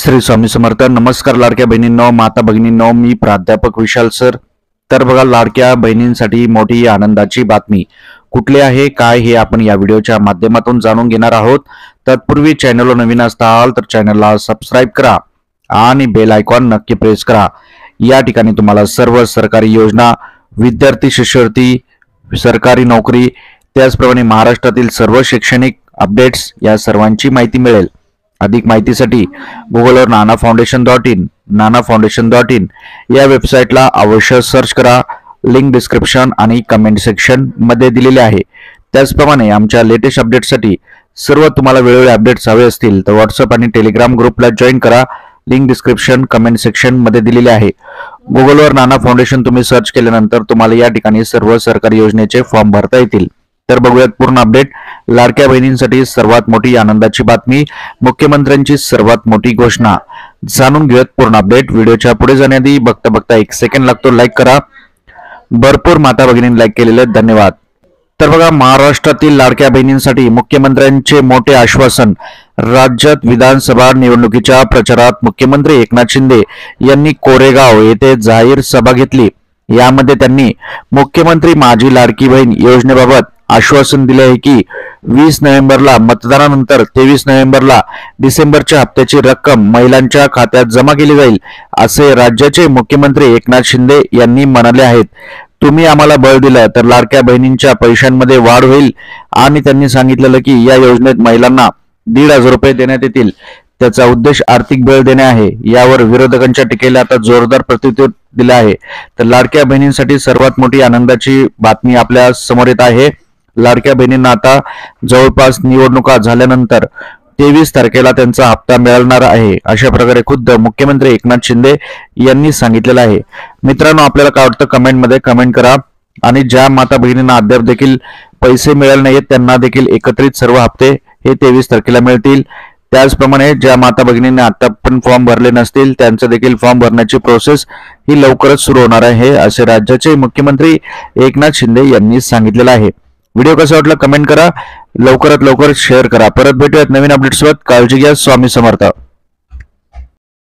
श्री स्वामी समर्थ. नमस्कार लाडक्या बहिणींनो, माता भगिनींनो, मी प्राध्यापक विशाल सर. तर बघा, लाडक्या बहिणींसाठी मोठी आनंदाची बातमी कुठली आहे काय हे आपण या व्हिडिओच्या माध्यमातून जाणून घेणार आहोत. तत्पूर्वी चॅनलवर नवीन असाल तर चॅनलला सबस्क्राईब करा आणि बेल आयकॉन नक्की प्रेस करा. या ठिकाणी तुम्हाला सर्व सरकारी योजना, विद्यार्थी शिष्यवृत्ती, सरकारी नोकरी, त्याचप्रमाणे महाराष्ट्रातील सर्व शैक्षणिक अपडेट्स या सर्वांची माहिती मिळेल. अधिक माहितीसाठी गुगलवर nanafoundation.in या वेबसाईटला अवश्य सर्च करा. लिंक डिस्क्रिप्शन आणि कमेंट सेक्शन मध्ये दिलेले आहे. त्याचप्रमाणे आमच्या लेटेस्ट अपडेटसाठी सर्व तुम्हाला वेळोवेळी अपडेट्स हवे असतील तर व्हॉट्सअप आणि टेलिग्राम ग्रुपला जॉईन करा. लिंक डिस्क्रिप्शन कमेंट सेक्शन मध्ये दिलेले आहे. गुगलवर नाना फाउंडेशन तुम्ही सर्च केल्यानंतर तुम्हाला या ठिकाणी सर्व सरकारी योजनेचे फॉर्म भरता येतील. तर बघूयात पूर्ण अपडेट. लाडक्या बहिणींसाठी सर्वात मोठी आनंदाची बातमी, मुख्यमंत्र्यांची सर्वात मोठी घोषणा. जाणून घेऊयात पूर्ण अपडेट. व्हिडिओच्या पुढे जाण्याआधी बघता एक सेकंड लागतो, लाईक करा. भरपूर माता भगिनींनी लाईक केलेले, धन्यवाद. तर बघा, महाराष्ट्रातील लाडक्या बहिणींसाठी मुख्यमंत्र्यांचे मोठे आश्वासन. राज्यात विधानसभा निवडणुकीच्या प्रचारात मुख्यमंत्री एकनाथ शिंदे यांनी कोरेगाव येथे जाहीर सभा घेतली. यामध्ये त्यांनी मुख्यमंत्री माझी लाडकी बहीण योजनेबाबत आश्वासन दिले आहे की 20 नोव्हेंबरला मतदानानंतर 23 नोव्हेंबरला डिसेंबरच्या हप्त्याची रक्कम महिलांच्या खात्यात जमा केली जाईल, असे राज्याचे मुख्यमंत्री एकनाथ शिंदे यांनी म्हणाले आहेत. तुम्ही आम्हाला बळ दिलं तर लाडक्या बहिणींच्या पैशांमध्ये वाढ होईल आणि त्यांनी सांगितलेलं की या योजनेत महिलांना 1,500 रुपये देण्यात येतील. त्याचा उद्देश आर्थिक बळ देणे आहे. यावर विरोधकांच्या टीकेला आता जोरदार प्रत्युत्तर दिले आहे. तर लाडक्या बहिणींसाठी सर्वात मोठी आनंदाची बातमी आपल्या समोर येत आहे. लाडक्या बहिणींना आता जवळपास निवडणुका झाल्यानंतर 23 तारखेला त्यांचा हप्ता मिळणार आहे, अशा प्रकारे खुद्द मुख्यमंत्री एकनाथ शिंदे यांनी सांगितलेलं आहे. मित्रांनो, आपल्याला काय वाटतं कमेंटमध्ये कमेंट करा. आणि ज्या माता भगिनींना अद्याप देखील पैसे मिळाले नाहीत त्यांना देखील एकत्रित सर्व हप्ते हे 23 तारखेला मिळतील. त्याचप्रमाणे ज्या माता भगिनींनी आता पण फॉर्म भरले नसतील त्यांचं देखील फॉर्म भरण्याची प्रोसेस ही लवकरच सुरू होणार आहे, असे राज्याचे मुख्यमंत्री एकनाथ शिंदे यांनी सांगितलेलं आहे. व्हिडिओ कसा वाटला कमेंट करा, लवकरात लवकर शेअर करा. परत भेटूयात नवीन अपडेट्ससोबत. काळजी घ्या. स्वामी समर्थ.